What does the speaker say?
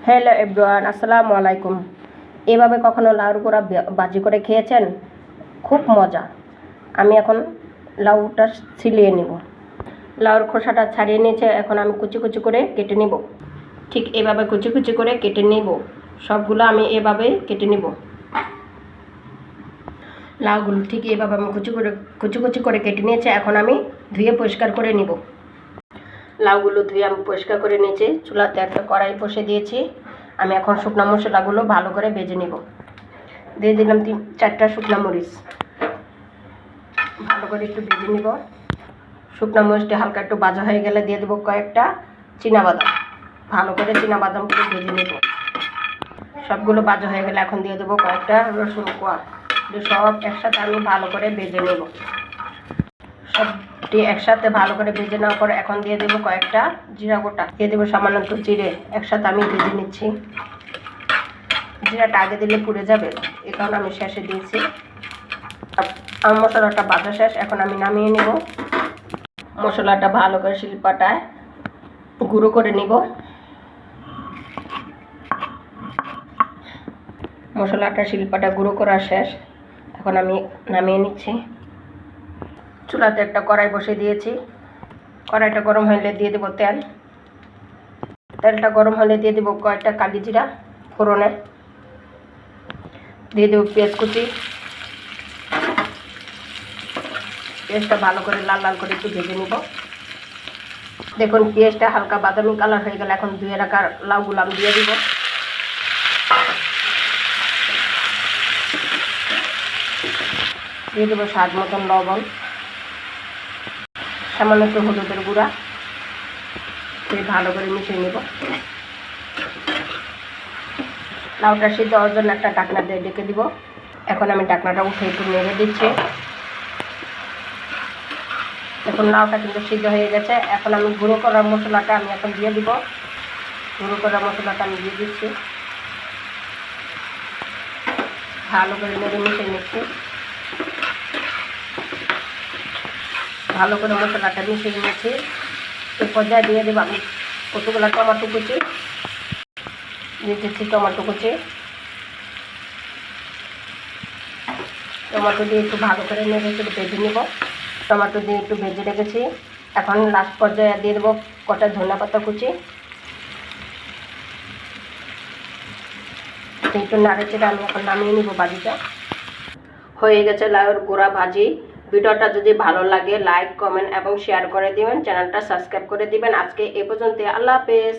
Hello everyone, আসসালামু আলাইকুম। এভাবে কখনো লাউর গোড়া ভাজি করে খেয়েছেন? খুব মজা। আমি এখন লাউটা ছিলিয়ে নেব। লাউর খোসাটা ছাড়িয়ে নিয়েছে, এখন আমি কুচি কুচি করে কেটে নেব। ঠিক এভাবে কুচি কুচি করে কেটে নেব। সবগুলো আমি এভাবেই কেটে নেব। লাউগুলো ঠিক এভাবে আমি কুচি কুচি করে কেটে নিয়েছি। এখন আমি ধুয়ে পরিষ্কার করে নেব। লাউগুলো ধুয়ে আমি পরিষ্কার করে নিয়েছি। চুলাতে একটা কড়াই বসে দিয়েছি। আমি এখন শুকনো মশলাগুলো ভালো করে ভেজে নেব। দিয়ে দিলাম 4টা শুকনো মরিচ, ভালো করে একটু ভেজে নেব। শুকনো মরিচটি হালকা একটু ভাজা হয়ে গেলে দিয়ে দেবো কয়েকটা চীনাবাদাম, ভালো করে চীনাবাদামগুলো ভেজে নেব। সবগুলো ভাজা হয়ে গেলে এখন দিয়ে দেবো কয়েকটা রসুন কোয়া। সব একসাথে আমি ভালো করে ভেজে নেব। সবটি একসাথে ভালো করে ভেজে নেওয়ার পর এখন দিয়ে দেবো কয়েকটা জিরা গোটা, দিয়ে দেবো সামান্য একটু জিরে। একসাথে আমি ভেজে নিচ্ছি। জিরাটা আগে দিলে পুড়ে যাবে, এই কারণে আমি শেষে দিয়েছি। আমার মশলাটা ভাজা শেষ, এখন আমি নামিয়ে নেব। মশলাটা ভালো করে শিলপাটায় গুঁড়ো করে নিব। মশলাটা শিলপাটা গুঁড়ো করা শেষ, এখন আমি নামিয়ে নিচ্ছি। চুলাতে একটা কড়াই বসে দিয়েছি। কড়াইটা গরম হলে দিয়ে দেবো তেল। তেলটা গরম হলে দিয়ে দেবো কয়েকটা কালি জিরা ফোড়নে। দিয়ে দেবো পেঁয়াজ কুচি। পেঁয়াজটা ভালো করে লাল লাল করে একটু ভেজে নিব। দেখুন পেঁয়াজটা হালকা বাদামি কালার হয়ে গেলে এখন ধুয়ে রাখা লাউগুলো আমি দিয়ে দিব। দিয়ে দেবো স্বাদ মতন লবণ, সামান্য একটু হলুদের গুঁড়া দিয়ে ভালো করে মিশিয়ে নেব। লাউটা সিদ্ধ হওয়ার জন্য একটা ঢাকনা দিয়ে ঢেকে দিব। এখন আমি ঢাকনাটা উঠে একটু নেড়ে দিচ্ছি। এখন লাউটা কিন্তু সিদ্ধ হয়ে গেছে। এখন আমি গুঁড়ো করা মশলাটা আমি এখন দিয়ে দিব। গুঁড়ো করা মশলাটা আমি দিয়ে দিচ্ছি। ভালো করে নেড়ে মিশিয়ে নিচ্ছি। ভালো করে মশলাটা মিশিয়ে নিয়েছি। এই পর্যায়ে দিয়ে দেবো আমি কতগুলো টমেটো কুচি দিয়ে দিচ্ছি। টমেটো কুচি, টমেটো দিয়ে একটু ভালো করে নেড়ে একটু ভেজে নেব। টমেটো দিয়ে একটু ভেজে রেখেছি। এখন লাস্ট পর্যায়ে দিয়ে দেবো কটা ধনিয়া পাতা কুচি। একটু নাড়ে চেড়ে আমি এখন নামিয়ে নিব ভাজিটা। হয়ে গেছে লাউয়ের গোড়া ভাজি। ভিডিওটা যদি ভালো লাগে লাইক, কমেন্ট এবং শেয়ার করে দিবেন। চ্যানেলটা সাবস্ক্রাইব করে দিবেন। আজকে এ পর্যন্ত। আল্লাহ হাফেজ।